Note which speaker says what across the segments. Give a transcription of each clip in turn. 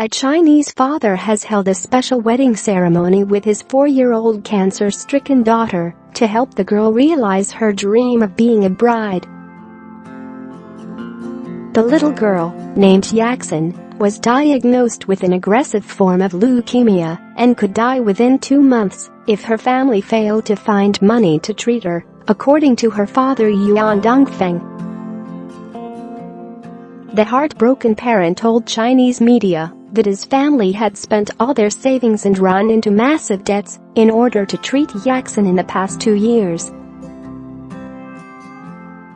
Speaker 1: A Chinese father has held a special wedding ceremony with his 4-year-old cancer-stricken daughter to help the girl realize her dream of being a bride. The little girl, named Yaxin, was diagnosed with an aggressive form of leukemia and could die within 2 months if her family failed to find money to treat her, according to her father Yuan Dongfeng. The heartbroken parent told Chinese media that his family had spent all their savings and run into massive debts in order to treat Yaxin in the past 2 years.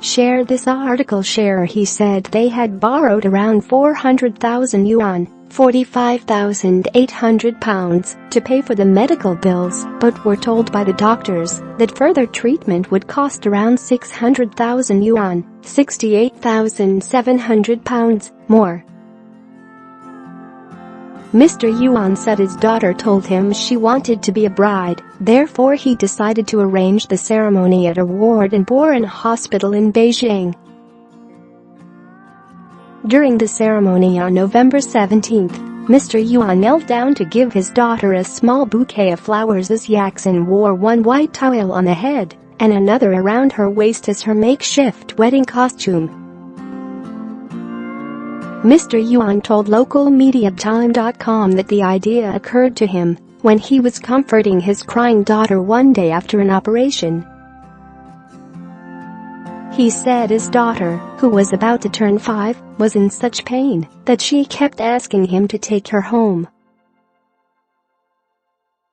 Speaker 1: Share this article. He said they had borrowed around 400,000 yuan, £45,800 to pay for the medical bills, but were told by the doctors that further treatment would cost around 600,000 yuan, £68,700 more. Mr. Yuan said his daughter told him she wanted to be a bride, therefore he decided to arrange the ceremony at a ward-and-born hospital in Beijing. During the ceremony on November 17, Mr. Yuan knelt down to give his daughter a small bouquet of flowers as Yaxin wore one white towel on the head and another around her waist as her makeshift wedding costume. Mr. Yuan told local media Time.com that the idea occurred to him when he was comforting his crying daughter one day after an operation. He said his daughter, who was about to turn 5, was in such pain that she kept asking him to take her home.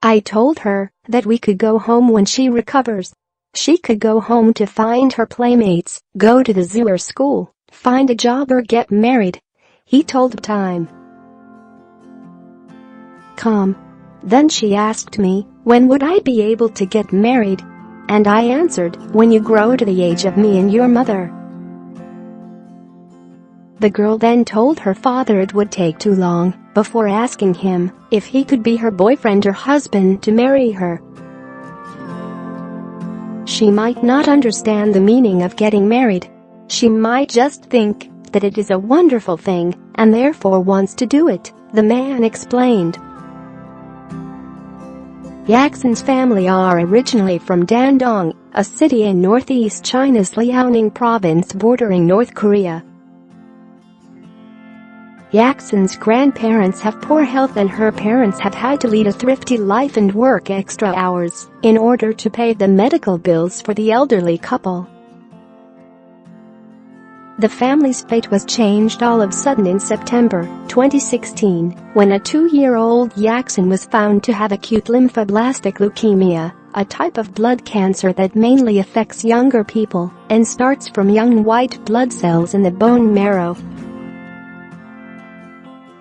Speaker 1: I told her that we could go home when she recovers. She could go home to find her playmates, go to the zoo or school, find a job or get married, he told Time. Then she asked me, when would I be able to get married? And I answered, when you grow to the age of me and your mother. The girl then told her father it would take too long before asking him if he could be her boyfriend or husband to marry her. She might not understand the meaning of getting married. She might just think that it is a wonderful thing and therefore wants to do it, the man explained. Yaxin's family are originally from Dandong, a city in northeast China's Liaoning province bordering North Korea. Yaxin's grandparents have poor health and her parents have had to lead a thrifty life and work extra hours in order to pay the medical bills for the elderly couple. The family's fate was changed all of a sudden in September 2016 when a 2-year-old Yaxin was found to have acute lymphoblastic leukemia, a type of blood cancer that mainly affects younger people and starts from young white blood cells in the bone marrow.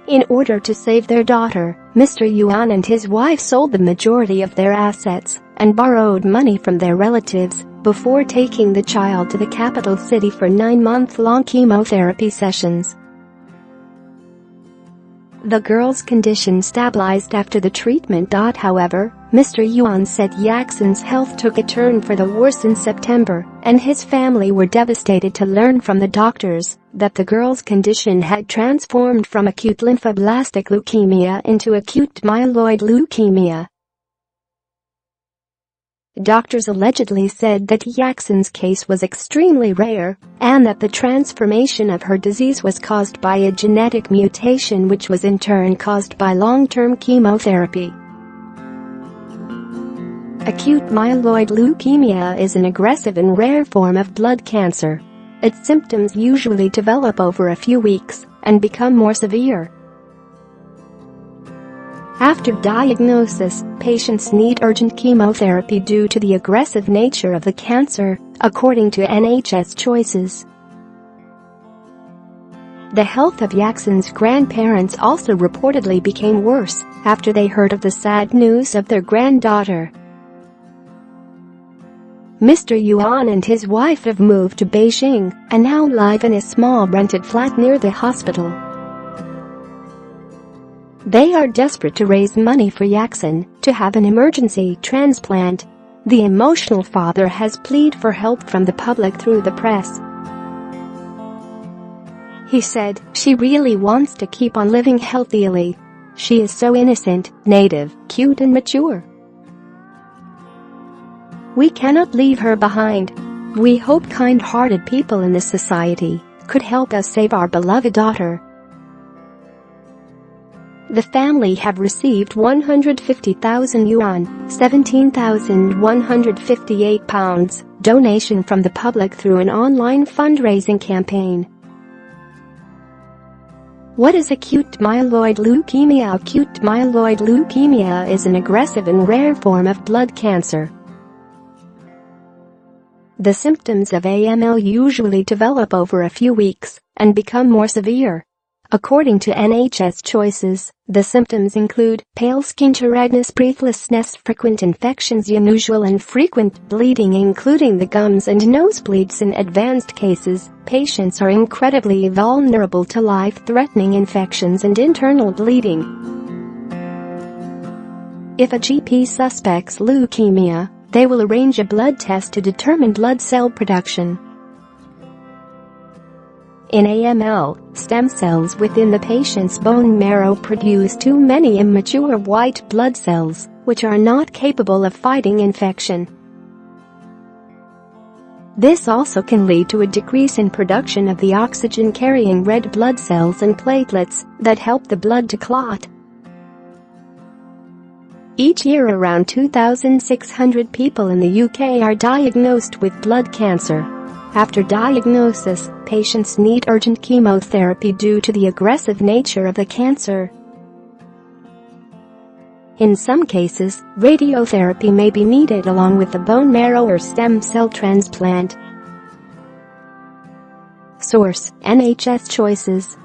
Speaker 1: In order to save their daughter, Mr. Yuan and his wife sold the majority of their assets and borrowed money from their relatives before taking the child to the capital city for 9-month-long chemotherapy sessions. The girl's condition stabilized after the treatment. However, Mr. Yuan said Yaxin's health took a turn for the worse in September, and his family were devastated to learn from the doctors that the girl's condition had transformed from acute lymphoblastic leukemia into acute myeloid leukemia. Doctors allegedly said that Yaxin's case was extremely rare and that the transformation of her disease was caused by a genetic mutation which was in turn caused by long-term chemotherapy. Acute myeloid leukemia is an aggressive and rare form of blood cancer. Its symptoms usually develop over a few weeks and become more severe. After diagnosis, patients need urgent chemotherapy due to the aggressive nature of the cancer, according to NHS Choices. The health of Yaxin's grandparents also reportedly became worse after they heard of the sad news of their granddaughter. Mr. Yuan and his wife have moved to Beijing and now live in a small rented flat near the hospital. They are desperate to raise money for Yaxin to have an emergency transplant. The emotional father has pleaded for help from the public through the press. He said, "She really wants to keep on living healthily. She is so innocent, native, cute and mature. We cannot leave her behind. We hope kind-hearted people in this society could help us save our beloved daughter. The family have received 150,000 yuan, 17,158 pounds, donation from the public through an online fundraising campaign. What is acute myeloid leukemia? Acute myeloid leukemia is an aggressive and rare form of blood cancer. The symptoms of AML usually develop over a few weeks and become more severe. According to NHS Choices, the symptoms include pale skin, redness, breathlessness, frequent infections, unusual and frequent bleeding including the gums and nosebleeds. In advanced cases, patients are incredibly vulnerable to life-threatening infections and internal bleeding. If a GP suspects leukemia, they will arrange a blood test to determine blood cell production. In AML, stem cells within the patient's bone marrow produce too many immature white blood cells, which are not capable of fighting infection. This also can lead to a decrease in production of the oxygen-carrying red blood cells and platelets that help the blood to clot. Each year around 2,600 people in the UK are diagnosed with blood cancer. After diagnosis, patients need urgent chemotherapy due to the aggressive nature of the cancer. In some cases, radiotherapy may be needed along with the bone marrow or stem cell transplant. Source: NHS Choices.